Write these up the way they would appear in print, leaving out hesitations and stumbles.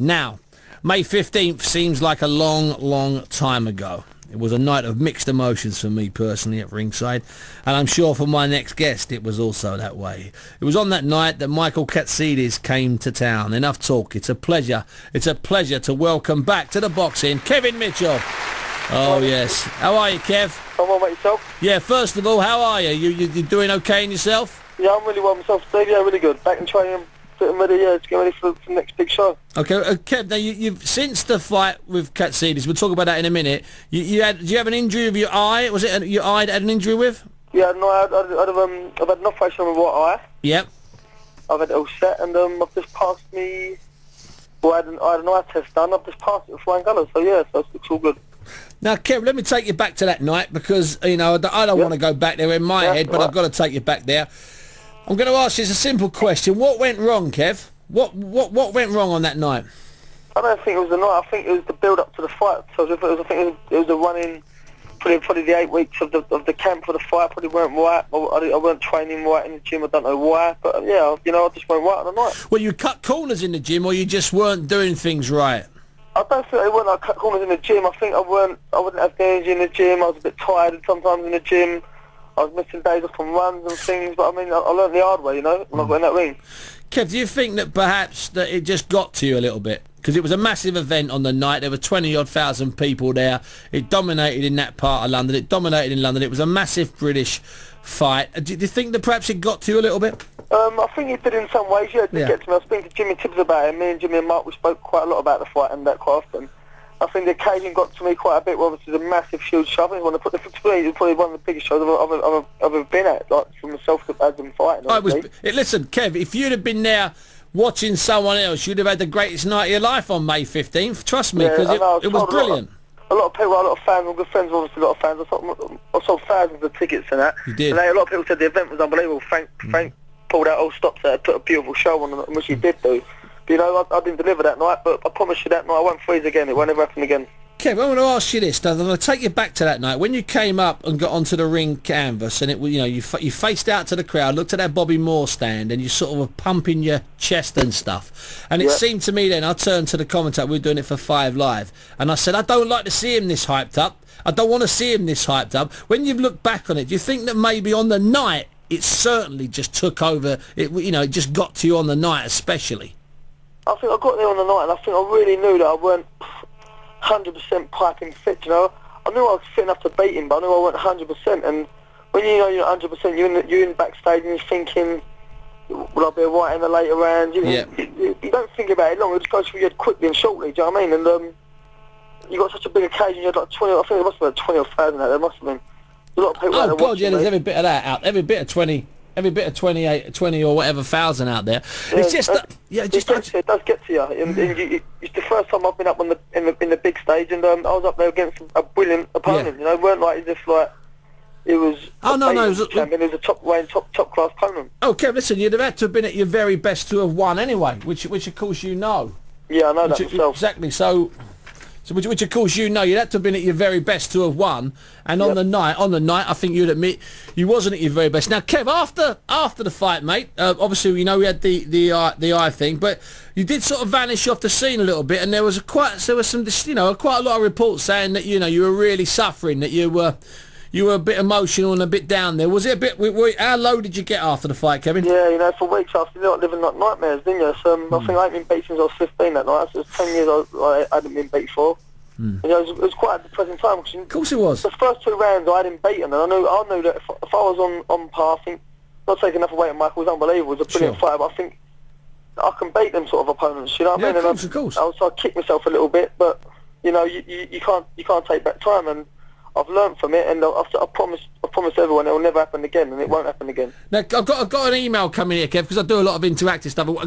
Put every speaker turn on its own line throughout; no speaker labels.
Now, May 15th seems like a long time ago. It was a night of mixed emotions for me personally at ringside, and I'm sure for my next guest it was also that way. It was on that night that Michael Katsidis came to town. Enough talk. It's a pleasure to welcome back to the boxing Kevin Mitchell. Oh yes. How are you, Kev?
I'm well, mate, yourself?
Yeah, first of all, how are you? You doing okay in yourself?
Yeah, I'm really well myself, Steve. Yeah, really good. Back in training, getting ready, to get ready for the next big show.
Okay, Kev, now you've since the fight with Katsidis, we'll talk about that in a minute. Do you have an injury with your eye? Was it your eye that had an injury with?
Yeah, no, I've had an operation on my right eye.
Yep.
I've had it all set, and I've just passed me. Well, I had an eye test done. I've just passed it with flying colours. So yeah, so it's all good.
Now, Kev, let me take you back to that night because I don't want to go back there in my head, but right. I've got to take you back there. I'm going to ask you a simple question. What went wrong, Kev? What went wrong on that night?
I don't think it was the night. I think it was the build-up to the fight. So I think it was the running, probably the 8 weeks of the camp for the fight. Probably weren't right. I weren't training right in the gym. I don't know why, but yeah, I just went right on the night.
Well, you cut corners in the gym, or you just weren't doing things right?
I don't think it weren't like cut corners in the gym. I think I wouldn't have the energy in the gym. I was a bit tired sometimes in the gym. I was missing days off from runs and things, but I mean, I learned the hard way, when I got in that ring.
Kev, do you think that perhaps that it just got to you a little bit? Because it was a massive event on the night. There were 20-odd thousand people there. It dominated in that part of London. It dominated in London. It was a massive British fight. Do you think that perhaps it got to you a little bit?
I think it did in some ways, yeah. It did get to me. I was speaking to Jimmy Tibbs about it. Me and Jimmy and Mark, we spoke quite a lot about the fight and that quite often. I think the occasion got to me quite a bit. Well, obviously, it's a massive, huge show. I think it was probably one of the biggest shows I've ever been at, like, for myself as in fighting.
Listen, Kev, if you'd have been there watching someone else, you'd have had the greatest night of your life on May 15th. Trust me, because it was brilliant.
A lot of people, a lot of fans, all good friends, obviously a lot of fans. I sold thousands of tickets and that.
You did.
And a lot of people said the event was unbelievable. Frank pulled out all stops there, put a beautiful show on, which he did do. But, I didn't deliver that night, but I promise you that night I won't freeze again. It won't ever happen again.
Kev, I want to ask you this. I'm going to take you back to that night when you came up and got onto the ring canvas, and it was, you faced out to the crowd, looked at that Bobby Moore stand, and you sort of were pumping your chest and stuff. And it seemed to me then, I turned to the commentator, we were doing it for 5 Live, and I said, I don't like to see him this hyped up. I don't want to see him this hyped up. When you look back on it, do you think that maybe on the night it certainly just took over? It just got to you on the night, especially.
I think I got there on the night, and I think I really knew that I weren't 100% piping fit. I knew I was fit enough to beat him, but I knew I weren't 100%. And when you know you're 100%, you're in backstage and you're thinking, will I be right in the later rounds? You don't think about it long. It just goes through your head quickly and shortly. Do you know what I mean? And you got such a big occasion. You had like 20. I think there must have been 20,000 out there. Must have been a lot of people.
Oh God, yeah. There's every bit of that out. Every bit of 20. Every bit of 20 or whatever thousand out there. It's just
it does get to you. And it's the first time I've been up on in the big stage, and I was up there against a brilliant opponent. It weren't like as if like it was.
Oh no, it was
champion. It was a top class opponent.
Oh, Kev, listen, you'd have had to have been at your very best to have won anyway, which of course you know.
Yeah, I know that myself.
Exactly. So which of course you'd have to have been at your very best to have won, and on the night, I think you'd admit you wasn't at your very best. Now, Kev, after the fight, mate, obviously we had the eye thing, but you did sort of vanish off the scene a little bit, and there was quite a lot of reports saying that you were really suffering, that you were a bit emotional and a bit down there. Was it a bit? How low did you get after the fight, Kevin?
Yeah, for weeks after, you're living like nightmares, didn't you? So I think I hadn't been beat since I was 15 that night. So it was 10 years I hadn't been beat for. It was quite a depressing time.
Of course it was.
The first 2 rounds I hadn't beaten, and I knew that if I was on par, I think not taking enough away at Michael was unbelievable. It was a brilliant fight, but I think I can beat them sort of opponents. You know what I mean?
Of course.
I kicked myself a little bit, but you can't take back time, and I've learned from it, and I promise everyone it will never happen again, and it won't happen again.
Now I've got an email coming here, Kev, because I do a lot of interactive stuff. A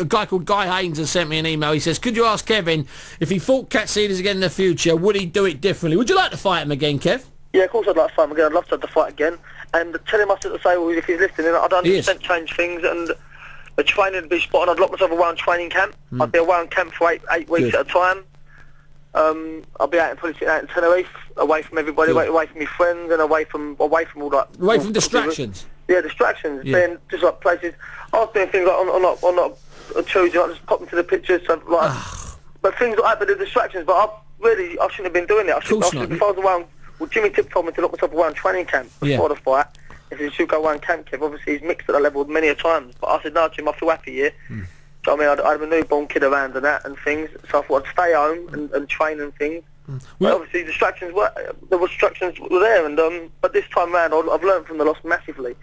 guy called Guy Haynes has sent me an email. He says, could you ask Kevin if he fought Katsidis again in the future, would he do it differently? Would you like to fight him again, Kev?
Yeah, of course I'd like to fight him again. I'd love to have the fight again. And tell him I said to say, well, if he's listening, I'd 100% change things, and the training would be spot on. I'd lock myself away on training camp. I'd be away on camp for eight weeks at a time. I'll be probably sitting out in Tenerife, away from everybody, away from my friends, and away from all that.
Away from distractions.
Yeah, distractions. Being just like places. I was doing things like on or choose, I just pop into the pictures, so like, but things like that, but the distractions, but I shouldn't have been doing it. If I was around, well, Jimmy Tipp told me to lock myself around training camp before the fight. He said, you should go around camp, Kev. Obviously, he's mixed at that level many a times, but I said, no, Jim, I feel happy here. So, I mean, I'd have a newborn kid around and that and things, so I thought I'd stay home and train and things. But obviously, distractions were there, and but this time round, I've learned from the loss massively.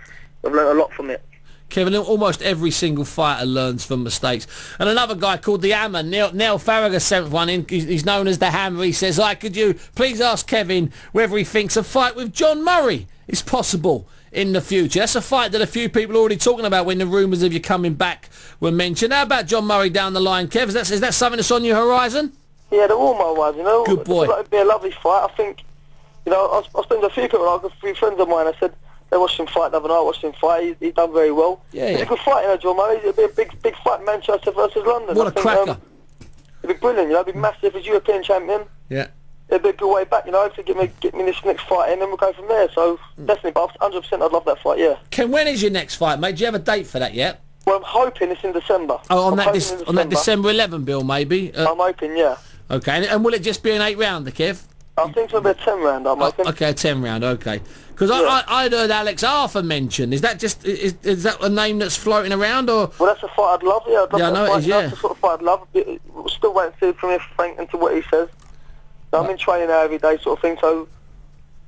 I've learned a lot from it.
Kevin, almost every single fighter learns from mistakes. And another guy called the Hammer, Neil Farragher, sent one in. He's known as the Hammer. He says, could you please ask Kevin whether he thinks a fight with John Murray is possible in the future? That's a fight that a few people are already talking about when the rumours of you coming back were mentioned. How about John Murray down the line, Kev? Is that something that's on your horizon?
Yeah, they're all my ones, you know.
Good boy.
It'd be a lovely fight. I think, you know, I was speaking to a few people, like a few friends of mine. I said, they watched him fight the other night, watched him fight. He's done very well. It's a good fight, you know, John Murray. It'd be a big fight, Manchester versus London.
What a cracker.
It'd be brilliant, you know. It'd be massive. He's European champion.
Yeah.
It'd be a good way back, you know, to get me this next fight in, and we'll go from there. So, definitely, but 100% I'd love that fight, yeah.
Ken, when is your next fight, mate? Do you have a date for that yet?
Well, I'm hoping it's in December.
Oh, on that December 11 bill, maybe?
I'm hoping, yeah.
Okay, and will it just be an 8-rounder, Kev?
I think it'll be a 10-round, I'm hoping.
Okay, a 10-round, okay. Because I'd heard Alex Arthur mentioned. Is that just is that a name that's floating around, or?
Well, that's a fight I'd love. Yeah, I'd love
I know it is. Yeah,
that's the sort of fight I'd love. We're still waiting to see from him, Frank, into what he says. So I'm in training now every day, sort of thing. So,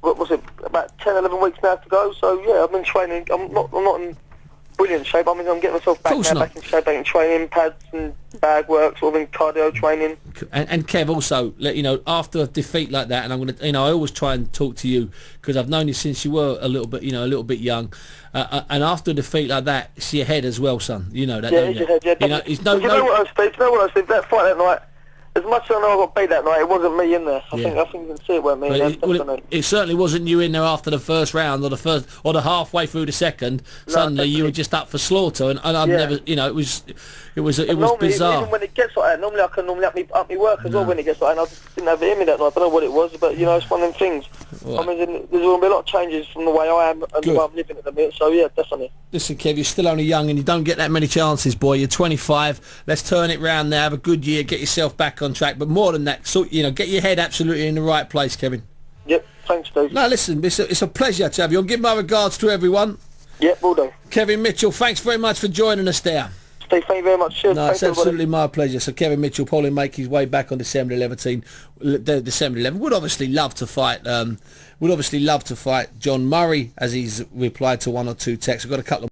what was it? About 10, 11 weeks now to go. So yeah, I've been training. I'm not in brilliant shape. I mean, I'm getting myself back now, back in shape, back in training, pads and bag work, sort of in cardio training.
And Kev, also, you know, after a defeat like that, and I'm gonna, you know, I always try and talk to you because I've known you since you were a little bit young. And after a defeat like that, it's your head as well, son. You know that.
Yeah, it's your head. Yeah,
you know, it's no.
You know what I said? That fight that night. As much as I know I got beat that night, it wasn't me in there. I think you can see it weren't me.
It certainly wasn't you in there after the first round or the halfway through the second. No, suddenly you were just up for slaughter, and I've never, you know, it was bizarre.
Even when it gets like that, normally I can up me work as well when it gets like that. And I just didn't have it in me that night. I don't know what it was, but you know, it's one of them things. Well, I mean, there's going to be a lot of changes from the way I am and the way I'm living at the minute. So yeah, definitely.
Listen, Kev, you're still only young and you don't get that many chances, boy. You're 25. Let's turn it round now. Have a good year. Get yourself back on track. But more than that, you know, get your head absolutely in the right place, Kevin.
Yep. Thanks, Steve.
No, listen, it's a pleasure to have you on. Give my regards to everyone.
Yep, will do.
Kevin Mitchell, thanks very much for joining us there.
Steve, thank you very much. Cheers.
No, it's absolutely my pleasure. So Kevin Mitchell probably make his way back on December 11. Would obviously love to fight. Would obviously love to fight John Murray, as he's replied to one or two texts. I've got a couple of